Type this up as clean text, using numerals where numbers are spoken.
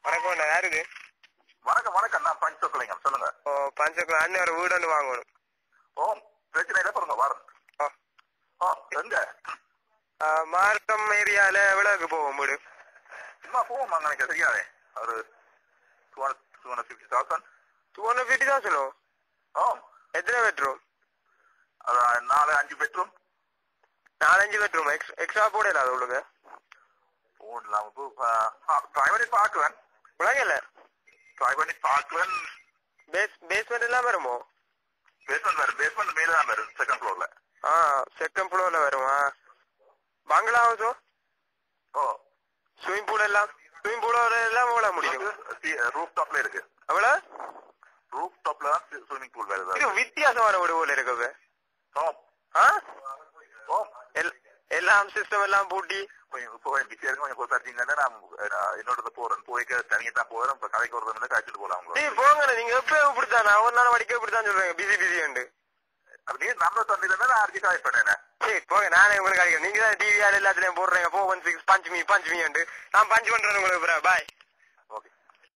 வணக்கம் யாரு இது? வணக்கம் வணக்கம், நான் பஞ்சோக்கலைங்க, சொல்லுங்க. ஓ பஞ்சோக்கலை அண்ணன் ஒரு வீடு ஒன்று வாங்கணும். ஓ பிரச்சனை இல்லை, பாருங்க வாரம். எங்க மார்க்கம் ஏரியால எவ்வளவுக்கு போவோம் வீடு? சும்மா போவோம் நினைக்க சரியாவே ஒரு 250,000. 250,000? ஓ எத்தனை பெட்ரூம்? 4-5 பெட்ரூம். 4-5 பெட்ரூம் எக்ஸ்ட்ரா போடல அது உங்களுக்கு? போடலாம், ட்ரை பண்ணி பார்க்குவேன். உலகல ட்ரை பண்ணி பார்க்குவேன். பேஸ்மெண்ட் எல்லாம் வருமோ? பேஸ்மெண்ட் வரும், பேஸ்மெண்ட் மேலே தான் வரும், செகண்ட் ஃப்ளோர்ல. செகண்ட் ஃப்ளோர்ல வருமா? பங்களா ஹவுஸோ? ஓ ஸ்விமிங் பூல் எல்லாம் எல்லாம் போட முடியும். ரூப் டாப்ல இருக்கு. அவ்வளோ ரூப் டாப்ல தான் ஸ்விமிங் பூல் வருது. இது வித்தியாசமான வீடு போல இருக்கு. எல்லாம் சிஸ்டம் எல்லாம் பூட்டி கொஞ்சம் பிஸியா இருக்கு. கொஞ்சம் பார்த்தீங்கன்னா நான் என்னோட போறேன், போய்க்க தனியா தான் போறேன். இப்ப கதைக்கு ஒரு காய்ச்சிட்டு போலாம். போங்க, நீங்க எப்ப இப்படித்தான் ஒரு நாள் வடிக்க இப்படித்தான் சொல்றீங்க, பிஸி உண்டு. அப்படியே நம்ம தந்தில நான் அடிச்சு காய் பண்ணேன். சரி போங்க, நானே உங்களுக்கு அடிக்கிறேன். நீங்க தான் டிவியால எல்லாத்துலயும் போடுறீங்க 416 பஞ்ச் மீ உண்டு. நான் பஞ்ச் பண்றேன் உங்களுக்கு. பாய்.